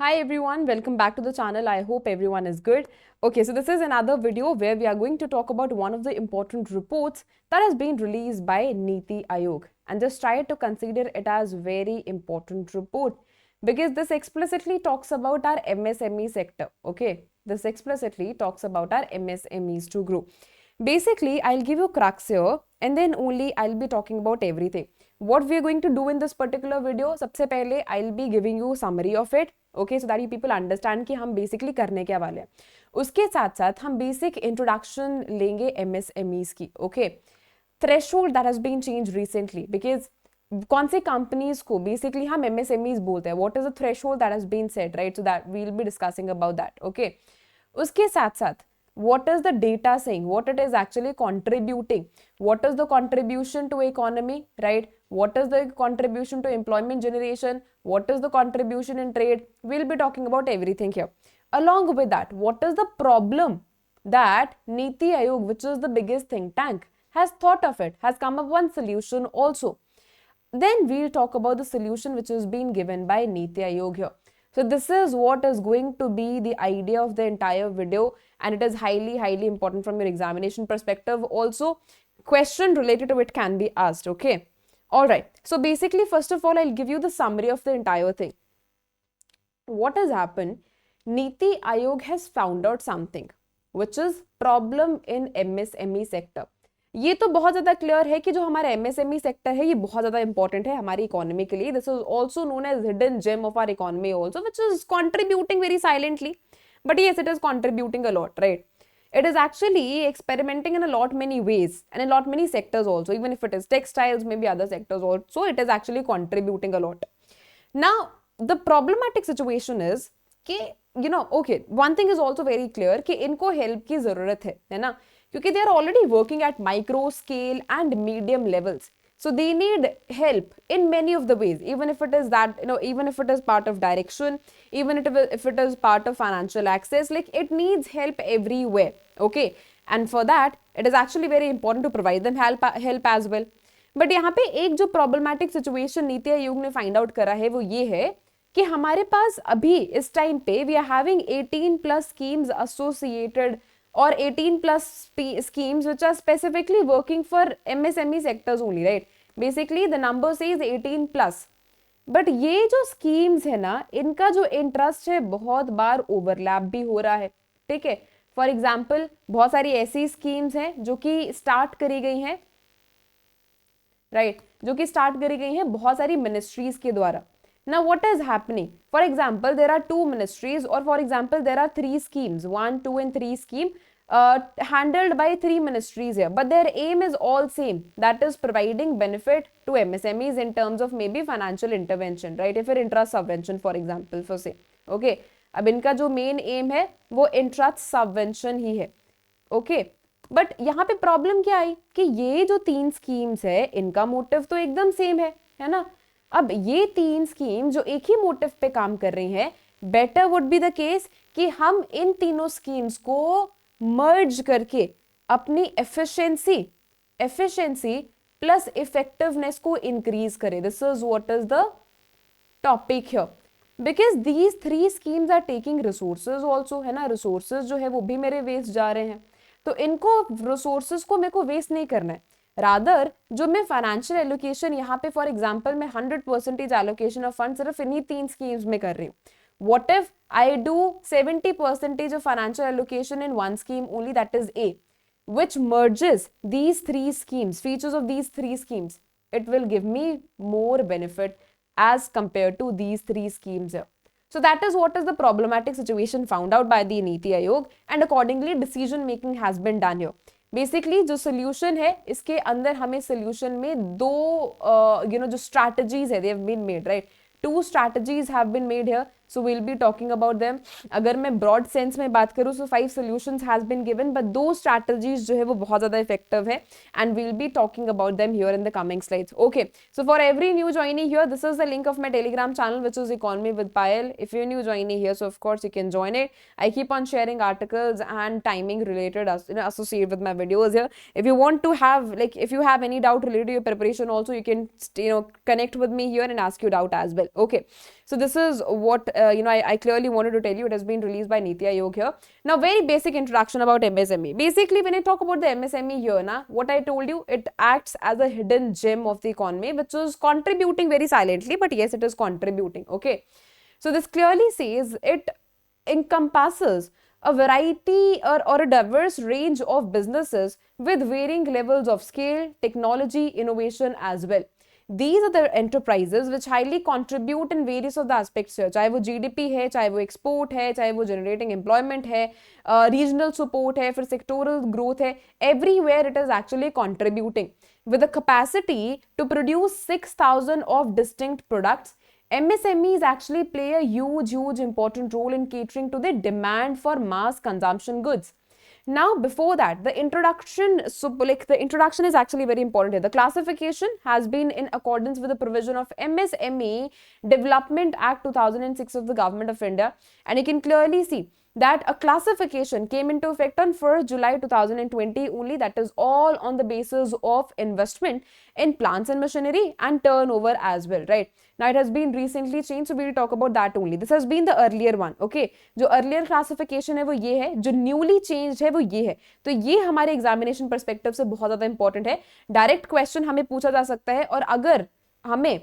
Hi everyone, welcome back to the channel. I hope everyone is good. Okay, so this is another video where we are going to talk about one of the important reports that has been released by Niti Aayog, and just try to consider it as very important report because this explicitly talks about our MSME sector. Okay, this explicitly talks about our MSMEs to grow. Basically, I'll give you crux here and then only I'll be talking about everything. What we are going to do in this particular video, सबसे पहले I'll be giving you summary of it, okay, so that you people understand कि हम basically करने क्या वाले हैं. उसके साथ साथ हम basic introduction लेंगे MSMEs की, okay. Threshold that has been changed recently because कौन से कंपनीज को बेसिकली हम MSMEs बोलते हैं, what is the threshold that has been set, right, so that we will be discussing about that. Okay, उसके साथ साथ what is the data saying, what it is actually contributing, what is the contribution to economy, right, what is the contribution to employment generation, what is the contribution in trade. We'll be talking about everything here. Along with that, what is the problem that Niti Aayog, which is the biggest think tank, has thought of it, has come up one solution also. Then we'll talk about the solution which is being given by Niti Aayog here. So this is what is going to be the idea of the entire video, and it is highly important from your examination perspective. Also, question related to it can be asked, okay? All right. So basically, first of all, I'll give you the summary of the entire thing. What has happened? Niti Aayog has found out something, which is problem in MSME sector. ये तो बहुत ज़्यादा clear है कि जो हमारा MSME sector है ये बहुत ज़्यादा इंपॉर्टेंट है हमारी इकोनॉमी के लिए. This is also known as hidden gem of our economy also which is contributing very silently, but yes it is contributing a lot, right. It is actually experimenting in a lot many ways and in lot many sectors also, even if it is textiles, maybe other sectors also, it is actually contributing a lot. Now, the problematic situation is कि okay, one thing is also very clear कि इनको help की ज़रूरत है ना, क्योंकि they are already working at micro, scale and medium levels. So they need help in many of the ways, even if it is that, even if it is part of direction, even if it is part of financial access, like it needs help everywhere, okay? And for that, it is actually very important to provide them help as well. But यहाँ पे एक जो problematic situation NITI Aayog ने find out करा है वो ये है कि हमारे पास अभी इस टाइम पे we are having 18 plus schemes associated और 18 plus schemes which are specifically working for MSME sectors only, right? Basically the number says 18 plus. But ये जो स्कीम्स है ना, इनका जो इंटरेस्ट है बहुत बार ओवरलैप भी हो रहा है, ठीक है. फॉर एग्जाम्पल बहुत सारी ऐसी स्कीम्स हैं जो कि स्टार्ट करी गई हैं, राइट, जो कि स्टार्ट करी गई हैं बहुत सारी मिनिस्ट्रीज के द्वारा. Now what is happening? For example, there are 2 ministries, or for example, there are 3 schemes, 1, 2 and 3 scheme handled by 3 ministries here, but their aim is all same, that is providing benefit to MSMEs in terms of maybe financial intervention, right? If it interest subvention, for example, for say, okay, अब इनका जो main M है वो interest subvention ही है, okay. But यहाँ पे problem क्या आई कि ये जो 3 स्कीम्स है इनका मोटिव तो एकदम सेम है ना. अब ये 3 स्कीम जो एक ही मोटिव पे काम कर रही हैं, better would be the case कि हम इन तीनों स्कीम्स को मर्ज करके अपनी एफिशिएंसी प्लस इफेक्टिवनेस को इंक्रीज करें. This is what is the topic here, because these 3 schemes are taking resources also, है ना. रिसोर्सेज जो है वो भी मेरे वेस्ट जा रहे हैं, तो इनको रिसोर्सेज को मेरे को वेस्ट नहीं करना है. रादर जो मैं फाइनेंशियल एलोकेशन यहाँ पे फॉर एग्जांपल मैं 100% एलोकेशन ऑफ फंड सिर्फ इन्हीं 3 स्कीम्स में कर रही हूँ. What if I do 70% of financial allocation in one scheme only, that is a, which merges these 3 schemes, features of these 3 schemes, it will give me more benefit as compared to these 3 schemes here. So that is what is the problematic situation found out by the Niti Aayog, and accordingly decision making has been done here. Basically जो solution है इसके अंदर हमें solution में दो जो strategies है they have been made, right. 2 strategies have been made here, so we'll be talking about them. अगर मैं broad sense में बात करूँ so 5 solutions has been given, but 2 strategies जो है वो बहुत ज़्यादा effective है, and we'll be talking about them here in the coming slides. Okay, so for every new joinee here, this is the link of my Telegram channel, which is Economy with Payal. If you're new joinee here, so of course you can join it. I keep on sharing articles and timing related associated with my videos here. If you want to have, like, if you have any doubt related to your preparation also, you can connect with me here and ask your doubt as well. Okay, so this is what I clearly wanted to tell you it has been released by Niti Aayog here. Now, very basic introduction about MSME. Basically, when I talk about the MSME here, what I told you, it acts as a hidden gem of the economy, which is contributing very silently, but yes, it is contributing. Okay. So this clearly says it encompasses a variety or a diverse range of businesses with varying levels of scale, technology, innovation as well. These are the enterprises which highly contribute in various of the aspects here, चाहे वो GDP है, चाहे वो export है, चाहे वो generating employment है, regional support है, फिर sectoral growth है, everywhere it is actually contributing with a capacity to produce 6,000 of distinct products. MSMEs actually play a huge important role in catering to the demand for mass consumption goods. Now, before that, the introduction is actually very important here. The classification has been in accordance with the provision of MSME Development Act 2006 of the Government of India, and you can clearly see that a classification came into effect on 1st July 2020 only. That is all on the basis of investment in plants and machinery and turnover as well, right? Now it has been recently changed, so we will talk about that only. This has been the earlier one, okay? जो earlier classification है वो ये है, जो newly changed है वो ये है. तो ये हमारे examination perspective से बहुत ज़्यादा important है. Direct question हमें पूछा जा सकता है, और अगर हमें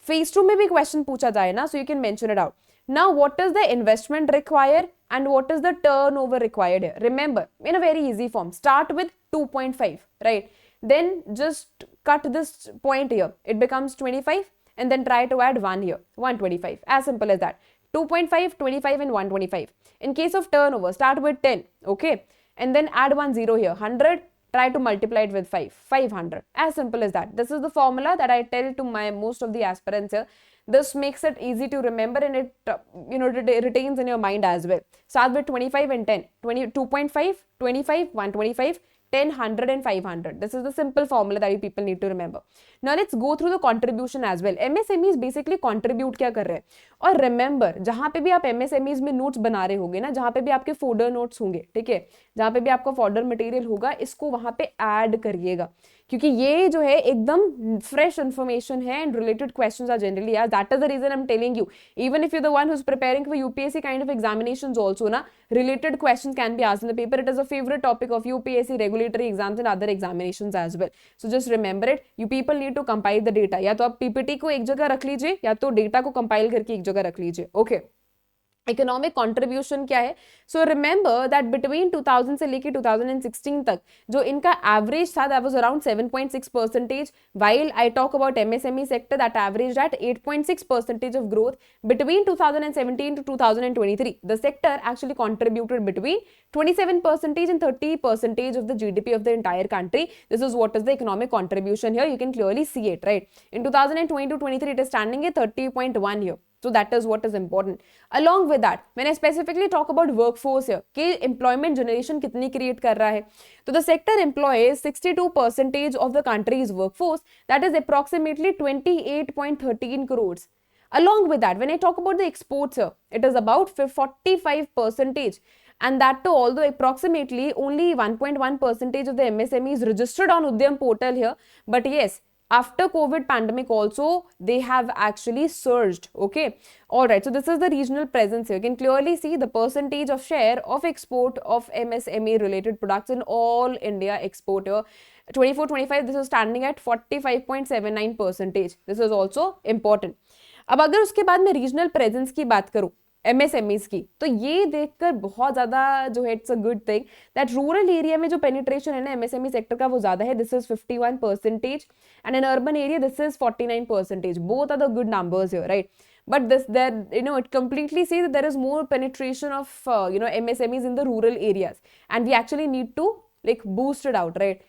phase 2 में भी question पूछा जाए ना, so you can mention it out. Now, what is the investment required and what is the turnover required here? Remember, in a very easy form, start with 2.5, right? Then just cut this point here. It becomes 25 and then try to add 1 here, 125. As simple as that. 2.5, 25 and 125. In case of turnover, start with 10, okay? And then add 1 0 here, 100. Try to multiply it with 5, 500. As simple as that. This is the formula that I tell to most of the aspirants here. This makes it easy to remember, and it retains in your mind as well. Start with 25 and 10. 2.5, 25, 125, 10, 100 and 500. This is the simple formula that you people need to remember. Now let's go through the contribution as well. MSMEs basically contribute क्या कर रहे हैं? और remember, जहाँ पे भी आप MSMEs में notes बना रहे होगे ना, जहाँ पे भी आपके fodder notes होंगे, ठीक है, जहाँ पे भी आपका fodder material होगा, इसको वहाँ पे add करिएगा, क्योंकि ये जो है एकदम fresh information है and related questions are generally asked. That is the reason I'm telling you. Even if you're the one who's preparing for UPSC kind of examinations also, na, related questions can be asked in the paper. It is a favorite topic of UPSC regulatory exams and other examinations as well. So just remember it. You people need to compile the data. या तो आप PPT को एक जगह रख लीजिए, या तो data को compile करके एक जगह रख लीजिए. Okay. इकोनॉमिक कंट्रीब्यूशन क्या है? सो रिमेंबर दैट बिटवीन 2000 से लेके 2016 तक जो इनका एवरेज था, that was around 7.6%, while I talk about MSME sector that averaged at 8.6% of growth between 2017 to 2023. The sector actually contributed between 27% and 30% of the GDP of the entire country. This is what is the economic contribution here. You can clearly see it, right? In 2020 to 23, it is standing at 30.1 here. So that is what is important. Along with that, when I specifically talk about workforce here, कि employment generation कितनी create कर रहा है, तो the sector employs 62% of the country's workforce, that is approximately 28.13 crores. Along with that, when I talk about the exports here, it is about 45%. And that too, although approximately only 1.1% of the MSME is registered on Udyam portal here, but yes, after COVID pandemic also, they have actually surged, okay? Alright, so this is the regional presence here. You can clearly see the percentage of share of export of MSME related products in all India export here. 24-25, this is standing at 45.79%. This is also important. अब अगर उसके बाद मैं regional presence की बात करूं MSMEs की, तो ये देखकर बहुत ज़्यादा जो है it's a good thing that rural area में जो पेनिट्रेशन है ना MSME सेक्टर का वो ज़्यादा है. This is 51% and in urban area this is 49%. Both are the good numbers here, right? But this, that it completely says that there is more penetration of MSMEs in the rural areas, and we actually need to boost it out, right?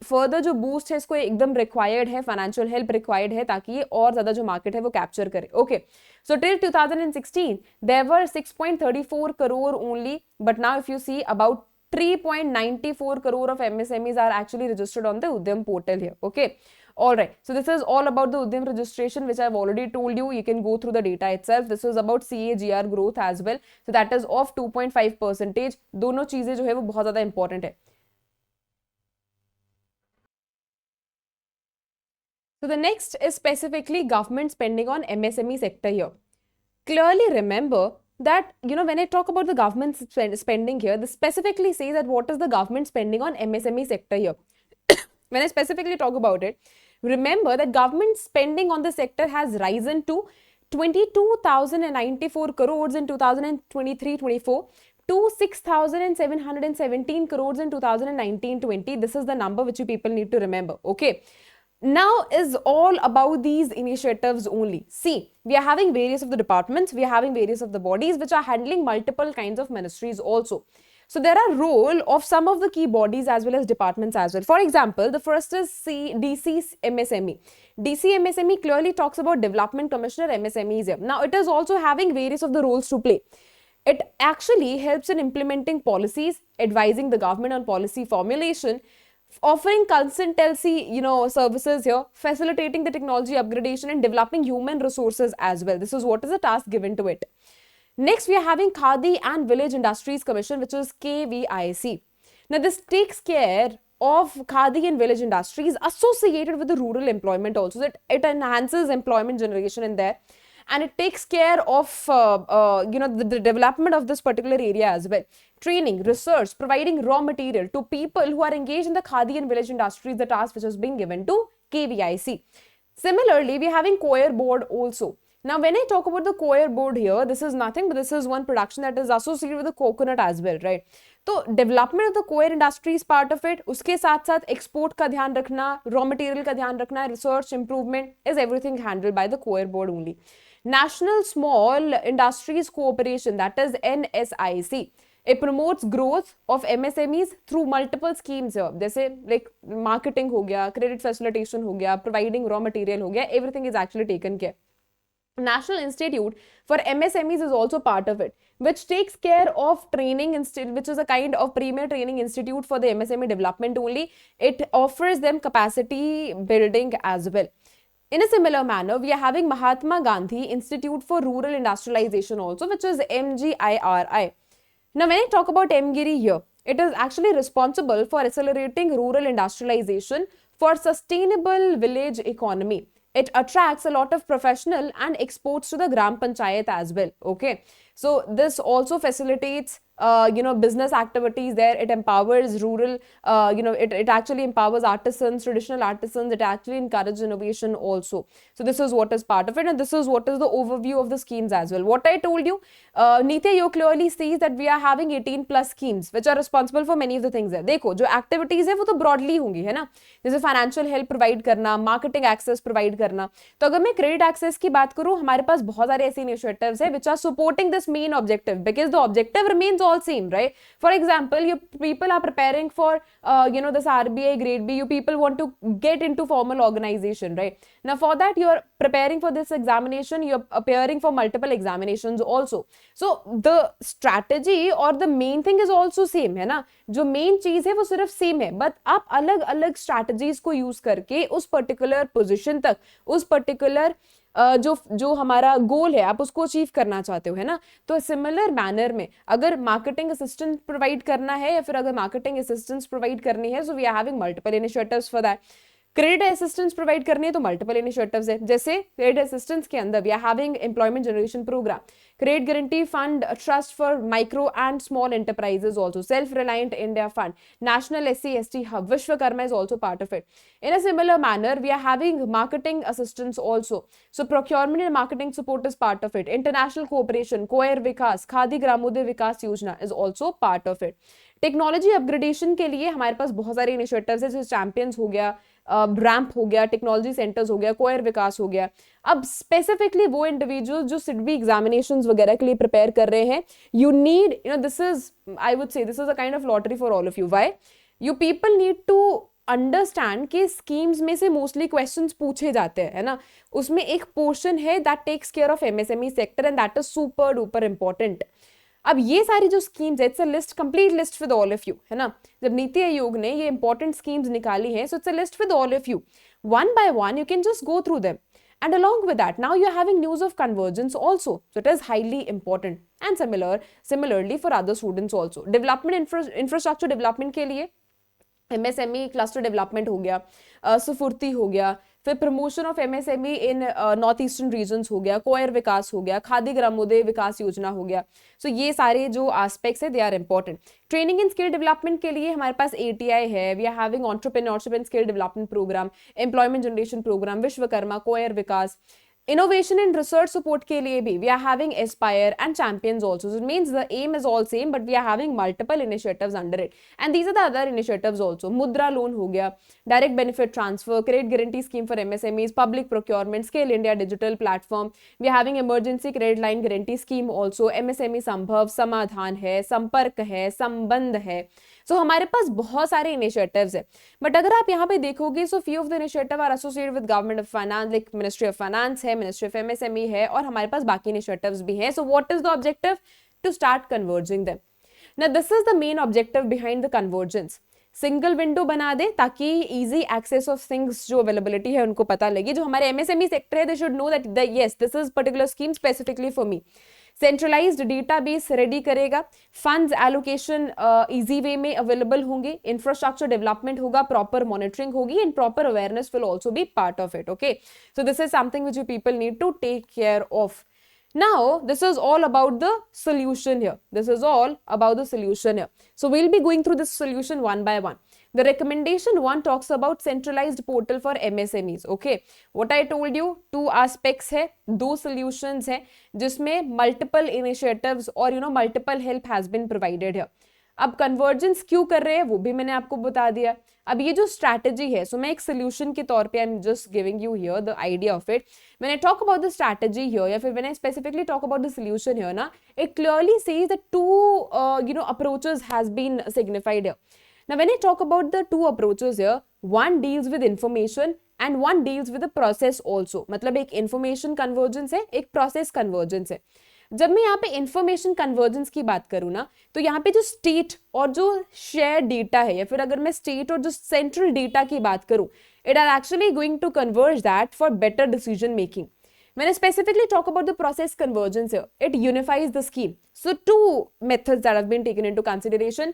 Further जो boost है इसको एकदम required है, financial help required है ताकि ये और ज्यादा जो मार्केट है वो कैप्चर करे. Okay, so till 2016 there were 6.34 crore only, but now if you see about 3.94 crore of MSMEs are actually registered on the Udyam portal here. Okay, all right, so this is all about the Udyam registration, which I've already told you. You can go through the data itself. This is about CAGR growth as well, so that is of 2.5%. दोनों चीजें जो है वो बहुत ज्यादा important है. So the next is specifically government spending on MSME sector here. clearly remember that, when I talk about the government spending here, this specifically says that what is the government spending on MSME sector here. When I specifically talk about it, remember that government spending on the sector has risen to 22,094 crores in 2023-24 to 6,717 crores in 2019-20. This is the number which you people need to remember. Okay. Now is all about these initiatives only. See, we are having various of the departments, we are having various of the bodies which are handling multiple kinds of ministries also. So there are role of some of the key bodies as well as departments as well. For example, the first is DC MSME. DC MSME clearly talks about Development Commissioner MSMEs here. Now it is also having various of the roles to play. It actually helps in implementing policies, advising the government on policy formulation, offering consultancy, services here, facilitating the technology upgradation and developing human resources as well. This is what is the task given to it. Next, we are having Khadi and Village Industries Commission, which is KVIC. Now, this takes care of Khadi and village industries associated with the rural employment also. That it enhances employment generation in there. And it takes care of, the development of this particular area as well. Training, research, providing raw material to people who are engaged in the Khadi and village industries, the task which has been given to KVIC. Similarly, we are having Coir Board also. Now, when I talk about the Coir Board here, this is nothing but this is one production that is associated with the coconut as well, right? So, development of the coir industry is part of it. उसके साथ साथ export का ध्यान रखना, raw material का ध्यान रखना, research, improvement is everything handled by the Coir Board only. National Small Industries Cooperation, that is NSIC. It promotes growth of MSMEs through multiple schemes here. जैसे like marketing हो गया, credit facilitation हो गया, providing raw material हो गया, everything is actually taken care. National Institute for MSMEs is also part of it, which takes care of training, which is a kind of premier training institute for the MSME development only. It offers them capacity building as well. In a similar manner, we are having Mahatma Gandhi Institute for Rural Industrialization also, which is MGIRI. Now, when I talk about MGIRI here, it is actually responsible for accelerating rural industrialization for sustainable village economy. It attracts a lot of professional and exports to the Gram Panchayat as well. Okay. So this also facilitates business activities there. It empowers rural, it actually empowers artisans, traditional artisans. It actually encourages innovation also. So this is what is part of it, and this is what is the overview of the schemes as well. What I told you, Niti Aayog clearly sees that we are having 18 plus schemes which are responsible for many of the things there. देखो जो activities है वो तो broadly होंगी है ना, जैसे financial help provide करना, marketing access provide करना. तो अगर मैं credit access की बात करूँ, हमारे पास बहुत सारे ऐसे initiatives है which are supporting this main objective, because the objective remains all same, right? For example, you people are preparing for this RBI grade B. You people want to get into formal organization, right? Now for that you are preparing for this examination, you are appearing for multiple examinations also. So the strategy or the main thing is also same, है ना? जो main चीज है वो सिर्फ same है, but आप अलग अलग strategies को use करके उस particular position तक, उस particular जो हमारा गोल है आप उसको अचीव करना चाहते हो, है ना? तो सिमिलर मैनर में अगर मार्केटिंग असिस्टेंट प्रोवाइड करना है या फिर अगर मार्केटिंग असिस्टेंस प्रोवाइड करनी है, so we are having multiple initiatives for that. Credit assistance provide करनी है तो मल्टीपल इनिशिएटिव्स है. जैसे क्रेडिट असिस्टेंस के अंदर we are having employment generation programme, credit guarantee fund trust for micro and small enterprises, also self reliant India fund, national SC/ST hub, Vishwakarma is also part of it. In a similar manner, we are having marketing assistance also. So procurement and marketing support is part of it. International cooperation, Coir Vikas, Khadi Gramoday Vikas Yojana is also part of it. Technology upgradation के लिए हमारे पास बहुत सारे initiatives है, जैसे champions हो गया, ramp हो गया, टेक्नोलॉजी सेंटर्स हो गया, कोयर विकास हो गया. अब स्पेसिफिकली वो इंडिविजुअल जो सिडबी एग्जामिनेशंस वगैरह के लिए प्रिपेयर कर रहे हैं, you need this is, I would say this is a kind of lottery for all of you. Why? You people need to understand कि स्कीम्स में से मोस्टली क्वेश्चंस पूछे जाते हैं, है ना? उसमें एक पोर्शन है that takes care of MSME sector and that is super duper important. अब ये सारी जो स्कीम्स है, it's a list, complete list with all of you, है ना? जब नीति आयोग ने ये इंपॉर्टेंट स्कीम्स निकाली हैं, so it's a list with all of you. One by one you can just go through them. And along with that, now you're having news of convergence also. So it is highly important. And similarly for other students also. Development infrastructure development के लिए MSME cluster development हो गया, सुफुर्ती हो गया, फिर promotion of MSME in north eastern regions हो गया, कोयर विकास हो गया, खादी ग्रामोदय विकास योजना हो गया. सो ये सारे जो एस्पेक्ट्स है they are important. Training in skill development के लिए हमारे पास एटीआई है, we are having entrepreneurship and skill development programme, employment generation programme, Vishwakarma, coir Vikas. Innovation and research support के लिए भी we are having Aspire and Champions also. So it means the aim is all same, but we are having multiple initiatives under it. And these are the other initiatives also. Mudra loan हो गया, direct benefit transfer, credit guarantee scheme for MSMEs, public procurement, Scale India digital platform. We are having emergency credit line guarantee scheme also. MSME संभव, समाधान है, संपर्क है, संबंध है. सो हमारे पास बहुत सारे इनिशिएटिव्स है. बट अगर आप यहाँ पे देखोगे, so few of the initiative are associated with government of finance, like ministry of finance है, मिनिस्ट्री ऑफ एमएसएमई है, और हमारे पास बाकी इनिशिएटिव्स भी हैं. So what is the objective? To start converging them. Now this is the main objective behind the convergence. Single window बना दे ताकि इजी एक्सेस ऑफ थिंग्स जो अवेलेबिलिटी है उनको पता लगे. जो हमारे एमएसएमई सेक्टर है, they should know that yes this is particular scheme specifically for me. Centralised database ready करेगा, फंड्स एलोकेशन इजी वे में अवेलेबल होंगे, इंफ्रास्ट्रक्चर डेवलपमेंट होगा, प्रॉपर मॉनिटरिंग होगी, and proper awareness will also be part of it. Okay, so this is something which you people need to take care of. Now, this is all about the solution here. This is all about the solution here. So, we'll be going through this solution one by one. The recommendation one talks about centralized portal for MSMEs. Okay, what I told you, two aspects है, दो solutions है, जिसमें multiple initiatives और multiple help has been provided here. अब convergence क्यों कर रहे हैं वो भी मैंने आपको बता दिया. अब ये जो स्ट्रैटेजी है, सो मैं एक सोल्यूशन के तौर पे I am just giving you here the idea of it. When I talk about the strategy here, या फिर when I specifically talk about the solution here ना, it clearly says that two approaches has been signified here. Now when I talk about the two approaches here, one deals with information and one deals with the process also. मतलब एक information convergence है, एक process convergence है. जब मैं यहाँ पे information convergence की बात करूँ ना, तो यहाँ पे जो स्टेट और जो शेयर डेटा है, या फिर अगर मैं स्टेट और जो सेंट्रल डेटा की बात करूँ, it are actually going to converge that for better decision making. When I specifically talk about the process convergence here, it unifies the scheme. So two methods that have been taken into consideration,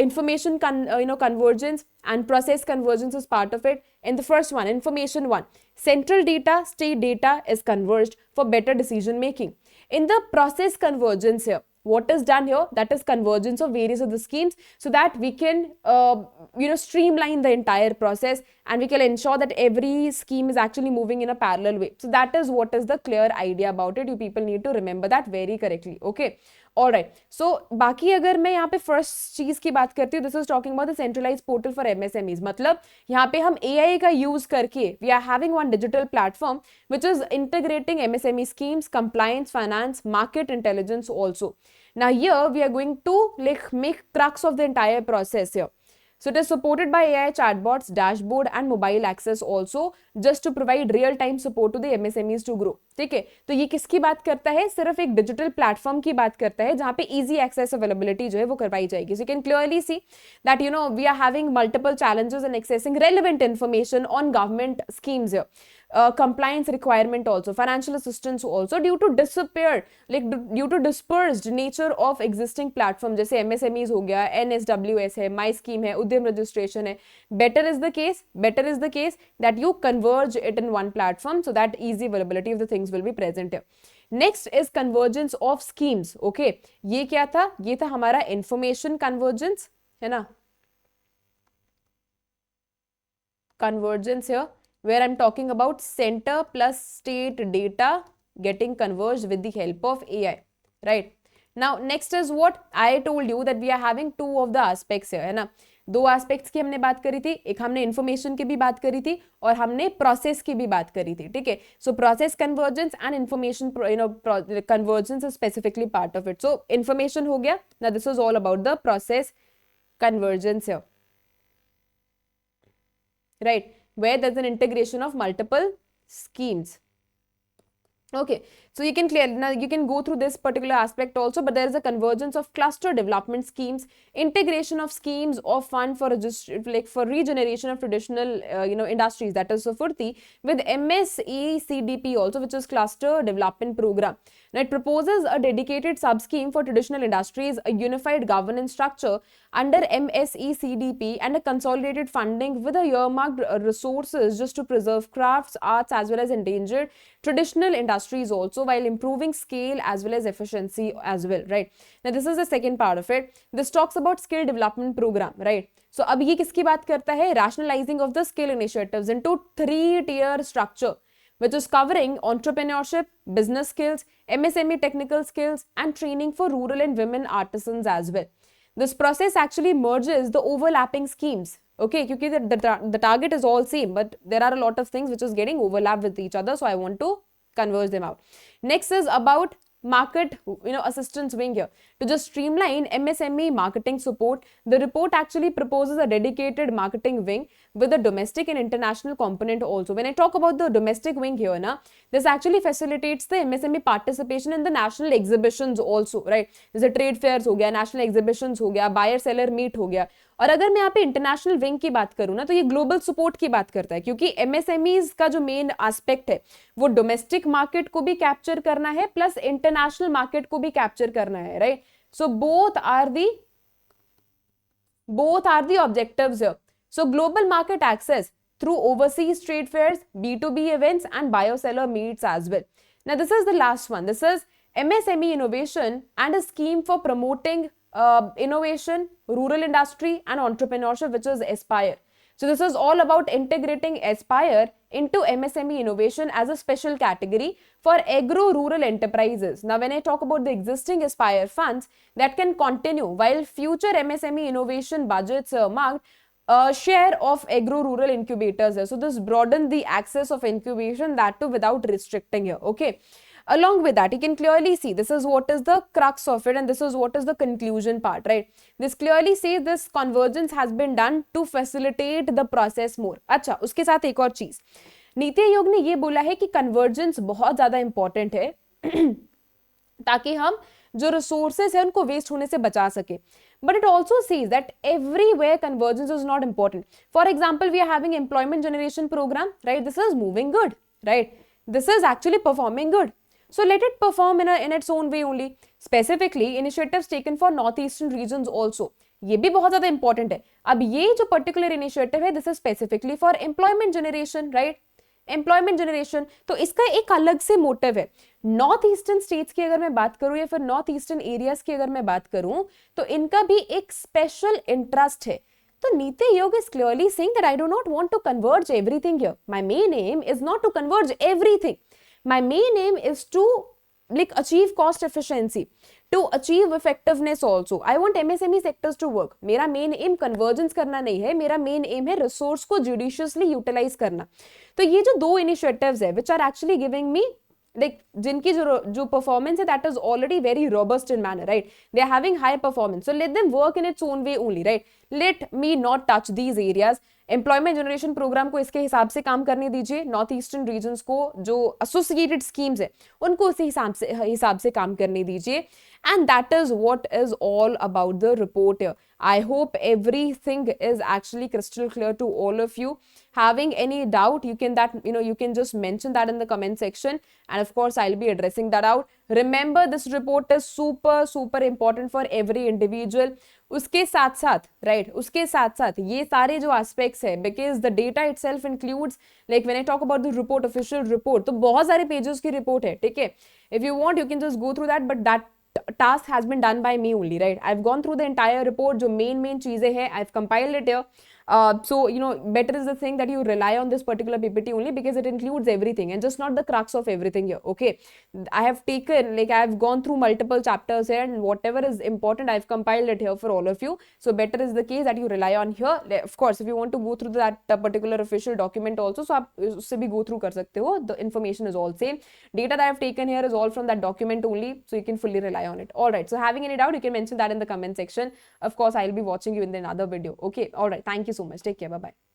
information convergence and process convergence is part of it. In the first one, information one, central data, state data is converged for better decision making. In the process convergence here, what is done here? That is convergence of various of the schemes, so that we can streamline the entire process, and we can ensure that every scheme is actually moving in a parallel way. So that is what is the clear idea about it. You people need to remember that very correctly. Okay, all right. So बाकी अगर मैं यहाँ पे first चीज की बात करती हूँ, this is talking about the centralised portal for MSMEs. मतलब यहाँ पे हम एआई का यूज करके we are having one digital platform which is integrating MSME schemes, compliance, finance, market intelligence also. Now here we are going to make crux of the entire process here. So it is supported by AI chatbots, dashboard and mobile access also, just to provide real time support to the MSMEs to grow. ठीक है, तो ये किसकी बात करता है? सिर्फ एक डिजिटल प्लेटफॉर्म की बात करता है जहां पे इजी एक्सेस अवेलेबिलिटी जो है वो करवाई जाएगी. So you can clearly see that we are having multiple challenges in accessing relevant information on government schemes here. Compliance requirement also, financial assistance also, due to dispersed nature of existing platform, जैसे MSMEs हो गया, NSWS है, My Scheme है, उद्यम registration है. Better is the case that you converge it in one platform so that easy availability of the things will be present here. Next is convergence of schemes. Okay, ये क्या था? ये था हमारा information convergence, है ना? Convergence here, where I'm talking about center plus state data getting converged with the help of AI, right? Now next is what I told you, that we are having two of the aspects here, है ना? दो aspects की हमने बात करी थी, एक हमने information की भी बात करी थी और हमने process की भी बात करी थी. ठीक है, so process convergence and information convergence is specifically part of it. So information हो गया. Now this is all about the process convergence here, right? Where there's an integration of multiple schemes. Okay, so you can clear now, you can go through this particular aspect also, but there is a convergence of cluster development schemes, integration of schemes of fund for just like for regeneration of traditional industries, that is Sufurti, with MSECDP also, which is cluster development program. Now it proposes a dedicated sub scheme for traditional industries, a unified governance structure under MSECDP, and a consolidated funding with a earmarked resources just to preserve crafts, arts, as well as endangered traditional industries also, while improving scale as well as efficiency as well, right? Now this is the second part of it. This talks about skill development program, right? So अब ये किसकी बात करता है? Rationalizing of the skill initiatives into 3-tier structure, which is covering entrepreneurship, business skills, MSME technical skills, and training for rural and women artisans as well. This process actually merges the overlapping schemes. Okay, because the target is all same, but there are a lot of things which is getting overlap with each other, so I want to converge them out. Next is about market assistance wing here. To just streamline MSME marketing support, the report actually proposes a dedicated marketing wing with a domestic and international component also. When I talk about the domestic wing here, this actually facilitates the MSME participation in the national exhibitions also, right? जैसे trade fairs हो गया, national exhibitions हो गया, buyer seller meet हो गया. और अगर मैं यहाँ पे इंटरनेशनल विंग की बात करूँ ना, तो ये ग्लोबल सपोर्ट की बात करता है, क्योंकि एमएसएमईज का जो मेन एस्पेक्ट है वो डोमेस्टिक मार्केट को भी कैप्चर करना है प्लस इंटरनेशनल मार्केट को भी कैप्चर करना है, right? So both are the objectives here. So global market access through overseas trade fairs, B2B events, and bioseller meets as well. Now this is the last one. This is MSME innovation and a scheme for promoting innovation, rural industry, and entrepreneurship, which is Aspire. So this is all about integrating Aspire into MSME innovation as a special category for agro-rural enterprises. Now when I talk about the existing Aspire funds, that can continue while future MSME innovation budgets are marked share of agro-rural incubators here. So this broaden the access of incubation, that too without restricting here, okay? Along with that, you can clearly see this is what is the crux of it and this is what is the conclusion part, right? This clearly says this convergence has been done to facilitate the process more. अच्छा, उसके साथ एक और चीज, नीति आयोग ने ये बोला है कि कन्वर्जेंस बहुत ज्यादा इंपॉर्टेंट है ताकि हम जो रिसोर्सेज है उनको वेस्ट होने से बचा सके. But it also says that everywhere convergence is not important. For example, we are having employment generation program, right? This is moving good, right? This is actually performing good. So let it perform in its own way only. Specifically, initiatives taken for northeastern regions also. ये भी बहुत ज्यादा important है. अब ये जो particular initiative है, this is specifically for employment generation, right? Employment generation, तो इसका एक अलग से मोटिव है. नॉर्थ ईस्टर्न स्टेट्स की अगर मैं बात करूं या फिर नॉर्थ ईस्टर्न एरियाज की अगर मैं बात करूं, तो इनका भी एक स्पेशल इंटरेस्ट है. तो NITI Aayog is clearly saying that I do not want to converge everything here. My main aim is not to converge everything. My main aim is to achieve cost efficiency, to achieve effectiveness also. I want MSME sectors to work. मेरा main aim convergence करना नहीं है, मेरा main aim है resource को judiciously utilize करना. तो ये जो दो initiatives है which are actually giving me जिनकी जो performance है that is already very robust in manner, right? They are having high performance, so let them work in its own way only, right? Let me not touch these areas. Employment generation programme को इसके हिसाब से काम करने दीजिए. North eastern regions को जो associated schemes है उनको उसी हिसाब से काम करने दीजिए. And that is what is all about the report. I hope everything is actually crystal clear to all of you. Having any doubt, you can just mention that in the comment section, and of course I'll be addressing that out. Remember, this report is super important for every individual. उसके साथ साथ, right, उसके साथ साथ ये सारे जो aspects है, because the data itself includes, like when I talk about the report, official report, तो बहुत सारे pages की report है, ठीक है? If you want, you can just go through that, but that task has been done by me only, right? I've gone through the entire report, जो main चीजें हैं, I've compiled it here. So better is the thing that you rely on this particular PPT only because it includes everything and just not the crux of everything here. Okay, I have taken, I've gone through multiple chapters here, and whatever is important I've compiled it here for all of you. So better is the case that you rely on here. Of course, if you want to go through that particular official document also, so आप उससे भी go through कर सकते हो. The information is all same. Data that I've taken here is all from that document only, so you can fully rely on it. All right, so having any doubt, you can mention that in the comment section. Of course, I'll be watching you in another video. Okay, all right, thank you so much. Take care. Bye bye.